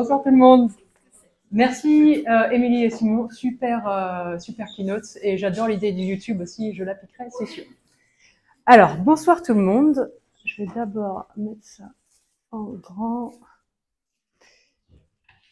Bonsoir tout le monde. Merci Émilie et Simon, super keynote et j'adore l'idée du YouTube aussi, je l'appliquerai, c'est sûr. Alors, bonsoir tout le monde. Je vais d'abord mettre ça en grand.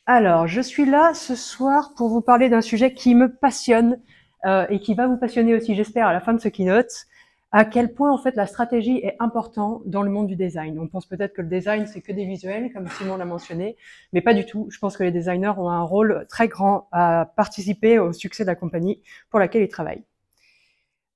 Alors, je suis là ce soir pour vous parler d'un sujet qui me passionne et qui va vous passionner aussi, j'espère, à la fin de ce keynote. À quel point, en fait, la stratégie est importante dans le monde du design. On pense peut-être que le design, c'est que des visuels, comme Simon l'a mentionné, mais pas du tout. Je pense que les designers ont un rôle très grand à participer au succès de la compagnie pour laquelle ils travaillent.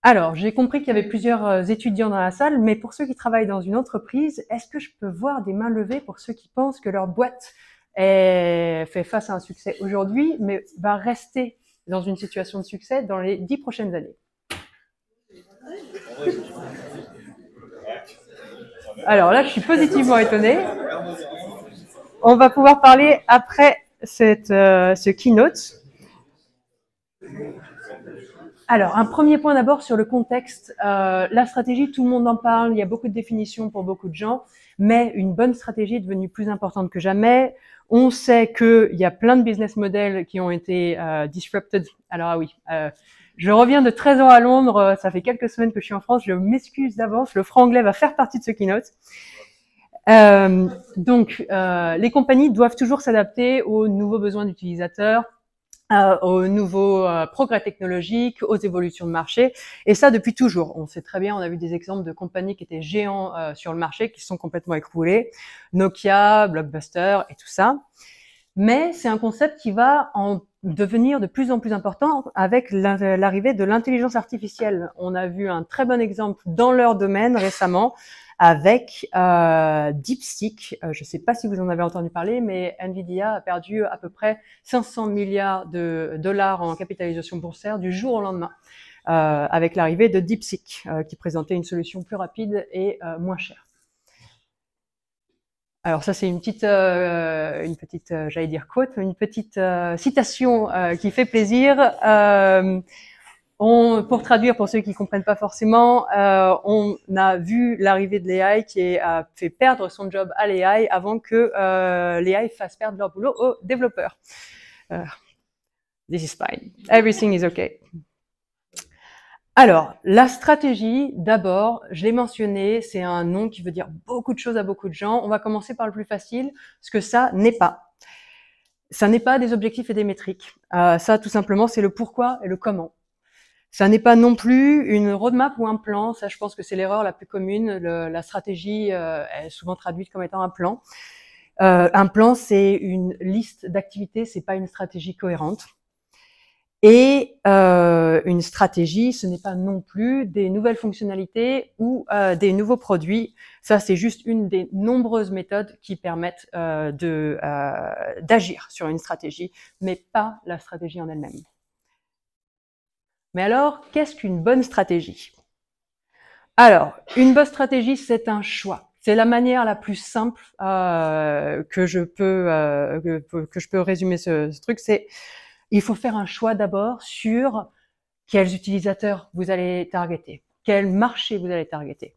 Alors, j'ai compris qu'il y avait plusieurs étudiants dans la salle, mais pour ceux qui travaillent dans une entreprise, est-ce que je peux voir des mains levées pour ceux qui pensent que leur boîte fait face à un succès aujourd'hui, mais va rester dans une situation de succès dans les 10 prochaines années? Alors là, je suis positivement étonnée. On va pouvoir parler après ce keynote. Alors, un premier point d'abord sur le contexte. La stratégie, tout le monde en parle, il y a beaucoup de définitions pour beaucoup de gens, mais une bonne stratégie est devenue plus importante que jamais. On sait qu'il y a plein de business models qui ont été disrupted. Alors ah oui, je reviens de 13 ans à Londres, ça fait quelques semaines que je suis en France, je m'excuse d'avance, le franc-anglais va faire partie de ce keynote. Donc, les compagnies doivent toujours s'adapter aux nouveaux besoins d'utilisateurs, aux nouveaux progrès technologiques, aux évolutions de marché, et ça depuis toujours. On sait très bien, on a vu des exemples de compagnies qui étaient géants sur le marché, qui se sont complètement écroulés, Nokia, Blockbuster et tout ça. Mais c'est un concept qui va en devenir de plus en plus important avec l'arrivée de l'intelligence artificielle. On a vu un très bon exemple dans leur domaine récemment avec DeepSeek. Je ne sais pas si vous en avez entendu parler, mais Nvidia a perdu à peu près 500 milliards de dollars en capitalisation boursière du jour au lendemain avec l'arrivée de DeepSeek, qui présentait une solution plus rapide et moins chère. Alors ça c'est une petite, j'allais dire quote, une petite citation qui fait plaisir. Pour traduire pour ceux qui comprennent pas forcément, on a vu l'arrivée de l'AI qui a fait perdre son job à l'AI avant que l'AI fasse perdre leur boulot aux développeurs. This is fine. Everything is okay. Alors, la stratégie, d'abord, je l'ai mentionné, c'est un nom qui veut dire beaucoup de choses à beaucoup de gens. On va commencer par le plus facile, ce que ça n'est pas. Ça n'est pas des objectifs et des métriques. Ça, tout simplement, c'est le pourquoi et le comment. Ça n'est pas non plus une roadmap ou un plan. Ça, je pense que c'est l'erreur la plus commune. La stratégie est souvent traduite comme étant un plan. Un plan, c'est une liste d'activités, c'est pas une stratégie cohérente. Et une stratégie, ce n'est pas non plus des nouvelles fonctionnalités ou des nouveaux produits. Ça, c'est juste une des nombreuses méthodes qui permettent d'agir sur une stratégie, mais pas la stratégie en elle-même. Mais alors, qu'est-ce qu'une bonne stratégie? Alors, une bonne stratégie, c'est un choix. C'est la manière la plus simple que je peux résumer ce truc. C'est il faut faire un choix d'abord sur quels utilisateurs vous allez targeter, quel marché vous allez targeter.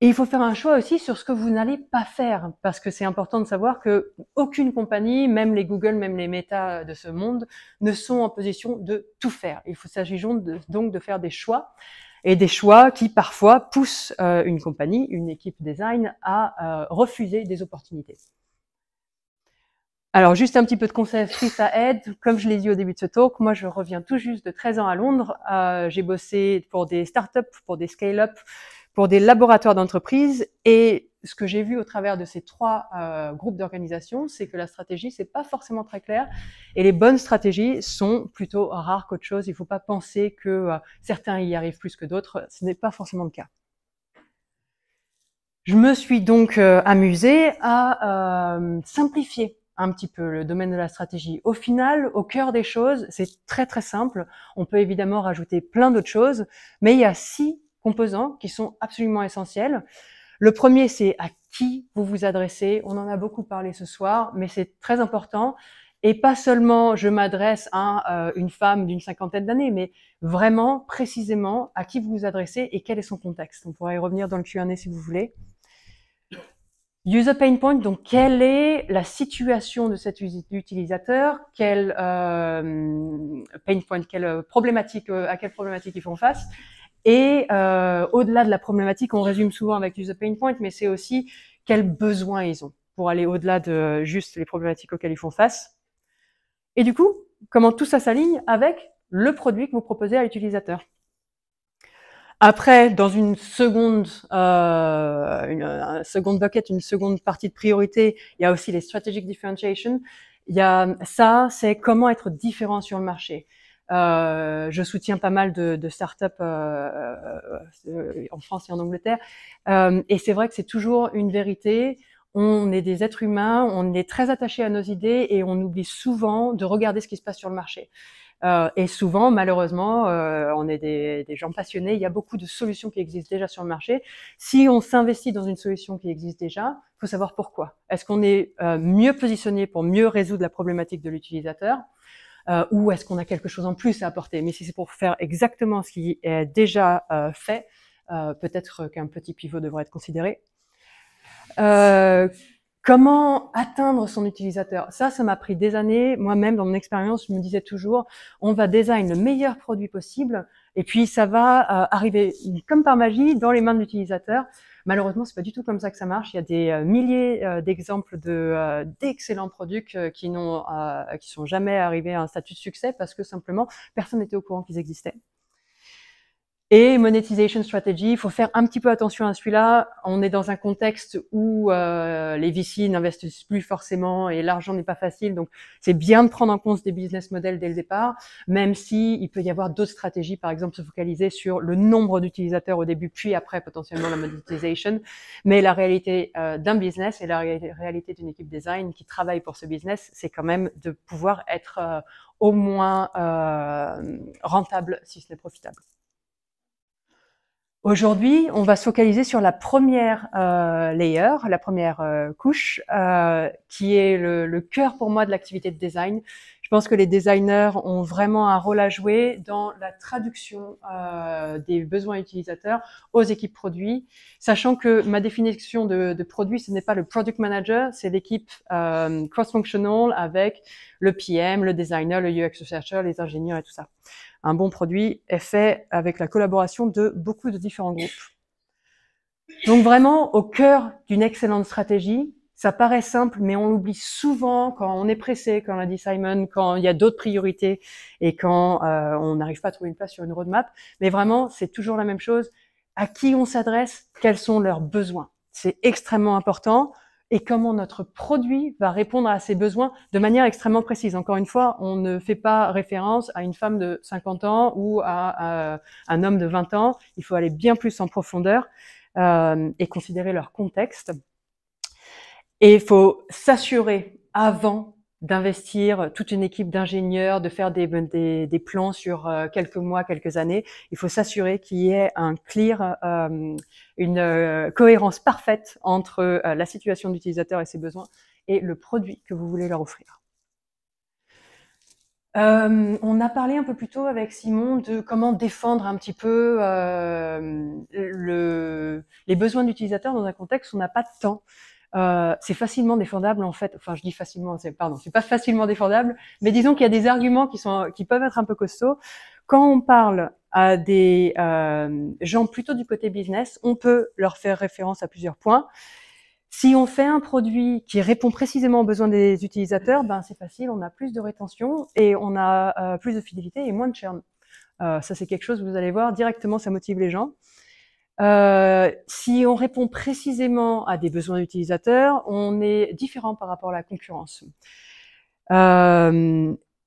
Et il faut faire un choix aussi sur ce que vous n'allez pas faire, parce que c'est important de savoir que aucune compagnie, même les Google, même les Meta de ce monde, ne sont en position de tout faire. Il s'agit donc de faire des choix, et des choix qui parfois poussent une compagnie, une équipe design à refuser des opportunités. Alors, juste un petit peu de conseils si ça aide. Comme je l'ai dit au début de ce talk, moi, je reviens tout juste de 13 ans à Londres. J'ai bossé pour des startups, pour des scale-up, pour des laboratoires d'entreprise. Et ce que j'ai vu au travers de ces trois groupes d'organisations, c'est que la stratégie, c'est pas forcément très clair. Et les bonnes stratégies sont plutôt rares qu'autre chose. Il ne faut pas penser que certains y arrivent plus que d'autres. Ce n'est pas forcément le cas. Je me suis donc amusée à simplifier un petit peu le domaine de la stratégie. Au final, au cœur des choses, c'est très très simple. On peut évidemment rajouter plein d'autres choses, mais il y a 6 composants qui sont absolument essentiels. Le premier, c'est à qui vous vous adressez. On en a beaucoup parlé ce soir, mais c'est très important. Et pas seulement je m'adresse à une femme d'une 50aine d'années, mais vraiment précisément à qui vous vous adressez et quel est son contexte. On pourra y revenir dans le Q&A si vous voulez. User pain point, donc quelle est la situation de cet utilisateur, quel pain point, quelle problématique, à quelle problématique ils font face. Et au-delà de la problématique, on résume souvent avec user pain point, mais c'est aussi quels besoins ils ont pour aller au-delà de juste les problématiques auxquelles ils font face. Et du coup, comment tout ça s'aligne avec le produit que vous proposez à l'utilisateur. Après, dans une seconde bucket, une seconde partie de priorité, il y a aussi les strategic differentiation. Il y a ça, c'est comment être différent sur le marché. Je soutiens pas mal de startups en France et en Angleterre, et c'est vrai que c'est toujours une vérité. On est des êtres humains, on est très attachés à nos idées et on oublie souvent de regarder ce qui se passe sur le marché. Et souvent, malheureusement, on est des gens passionnés. Il y a beaucoup de solutions qui existent déjà sur le marché. Si on s'investit dans une solution qui existe déjà, il faut savoir pourquoi. Est-ce qu'on est mieux positionné pour mieux résoudre la problématique de l'utilisateur, ou est-ce qu'on a quelque chose en plus à apporter? Mais si c'est pour faire exactement ce qui est déjà fait, peut-être qu'un petit pivot devrait être considéré. Comment atteindre son utilisateur? Ça m'a pris des années. Moi-même, dans mon expérience, je me disais toujours, on va design le meilleur produit possible, et puis ça va arriver comme par magie dans les mains de l'utilisateur. Malheureusement, c'est pas du tout comme ça que ça marche. Il y a des milliers d'exemples d'excellents produits qui sont jamais arrivés à un statut de succès parce que simplement personne n'était au courant qu'ils existaient. Et monetization strategy, il faut faire un petit peu attention à celui-là. On est dans un contexte où les VC n'investissent plus forcément et l'argent n'est pas facile. Donc, c'est bien de prendre en compte des business models dès le départ, même si il peut y avoir d'autres stratégies, par exemple se focaliser sur le nombre d'utilisateurs au début, puis après potentiellement la monetisation. Mais la réalité d'un business et la réalité d'une équipe design qui travaille pour ce business, c'est quand même de pouvoir être au moins rentable, si ce n'est profitable. Aujourd'hui, on va se focaliser sur la première layer, la première couche, qui est le cœur pour moi de l'activité de design. Je pense que les designers ont vraiment un rôle à jouer dans la traduction des besoins utilisateurs aux équipes produits, sachant que ma définition de produit, ce n'est pas le product manager, c'est l'équipe cross-functional avec le PM, le designer, le UX researcher, les ingénieurs et tout ça. Un bon produit est fait avec la collaboration de beaucoup de différents groupes. Donc vraiment, au cœur d'une excellente stratégie, ça paraît simple, mais on l'oublie souvent quand on est pressé, comme l'a dit Simon, quand il y a d'autres priorités et quand on n'arrive pas à trouver une place sur une roadmap. Mais vraiment, c'est toujours la même chose. À qui on s'adresse, quels sont leurs besoins. C'est extrêmement important. Et comment notre produit va répondre à ces besoins de manière extrêmement précise. Encore une fois, on ne fait pas référence à une femme de 50 ans ou à un homme de 20 ans. Il faut aller bien plus en profondeur et considérer leur contexte. Et il faut s'assurer avant d'investir toute une équipe d'ingénieurs, de faire des plans sur quelques mois, quelques années. Il faut s'assurer qu'il y ait un clear, une cohérence parfaite entre la situation de l'utilisateur et ses besoins et le produit que vous voulez leur offrir. On a parlé un peu plus tôt avec Simon de comment défendre un petit peu les besoins d'utilisateurs dans un contexte où on n'a pas de temps. C'est facilement défendable en fait. Enfin, je dis facilement, c'est pas facilement défendable, mais disons qu'il y a des arguments qui peuvent être un peu costauds. Quand on parle à des gens plutôt du côté business, on peut leur faire référence à plusieurs points. Si on fait un produit qui répond précisément aux besoins des utilisateurs, ben c'est facile, on a plus de rétention et on a plus de fidélité et moins de churn. Ça, c'est quelque chose, vous allez voir, directement, ça motive les gens. Si on répond précisément à des besoins d'utilisateurs, on est différent par rapport à la concurrence.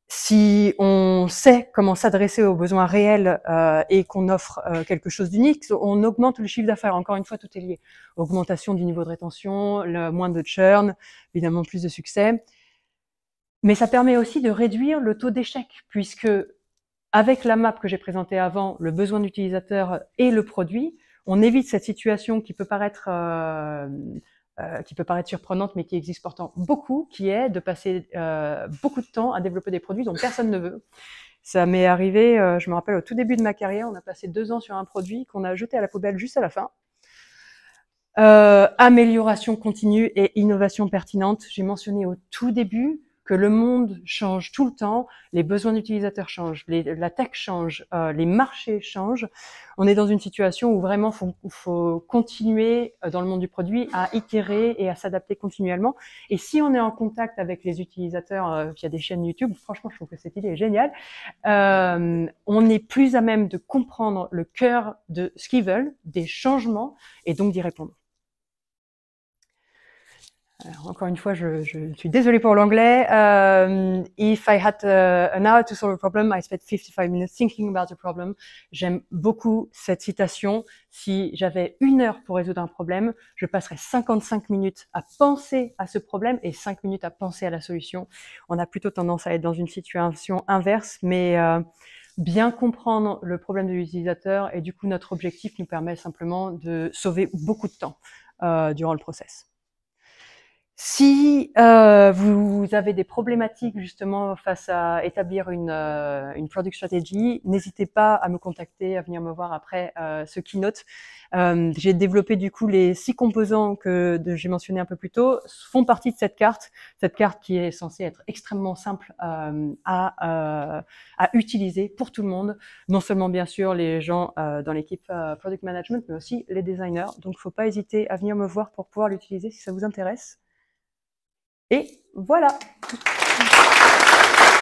Si on sait comment s'adresser aux besoins réels et qu'on offre quelque chose d'unique, on augmente le chiffre d'affaires. Encore une fois, tout est lié. Augmentation du niveau de rétention, moins de churn, évidemment plus de succès. Mais ça permet aussi de réduire le taux d'échec, puisque avec la map que j'ai présentée avant, le besoin d'utilisateur et le produit, on évite cette situation qui peut paraître surprenante, mais qui existe pourtant beaucoup, qui est de passer beaucoup de temps à développer des produits dont personne ne veut. Ça m'est arrivé, je me rappelle au tout début de ma carrière, on a passé 2 ans sur un produit qu'on a jeté à la poubelle juste à la fin. Amélioration continue et innovation pertinente. J'ai mentionné au tout début que le monde change tout le temps, les besoins d'utilisateurs changent, la tech change, les marchés changent. On est dans une situation où vraiment faut continuer dans le monde du produit à itérer et à s'adapter continuellement. Et si on est en contact avec les utilisateurs via des chaînes YouTube, franchement, je trouve que cette idée est géniale. On est plus à même de comprendre le cœur de ce qu'ils veulent, des changements, et donc d'y répondre. Alors, encore une fois, je suis désolée pour l'anglais. If I had an hour to solve a problem, I spent 55 minutes thinking about the problem. J'aime beaucoup cette citation. Si j'avais 1 heure pour résoudre un problème, je passerais 55 minutes à penser à ce problème et 5 minutes à penser à la solution. On a plutôt tendance à être dans une situation inverse, mais bien comprendre le problème de l'utilisateur et du coup notre objectif nous permet simplement de sauver beaucoup de temps durant le process. Si vous avez des problématiques justement face à établir une product strategy, n'hésitez pas à me contacter, à venir me voir après ce keynote. J'ai développé du coup les 6 composants que j'ai mentionnés un peu plus tôt, font partie de cette carte qui est censée être extrêmement simple à utiliser pour tout le monde, non seulement bien sûr les gens dans l'équipe product management, mais aussi les designers. Donc faut pas hésiter à venir me voir pour pouvoir l'utiliser si ça vous intéresse. Et voilà.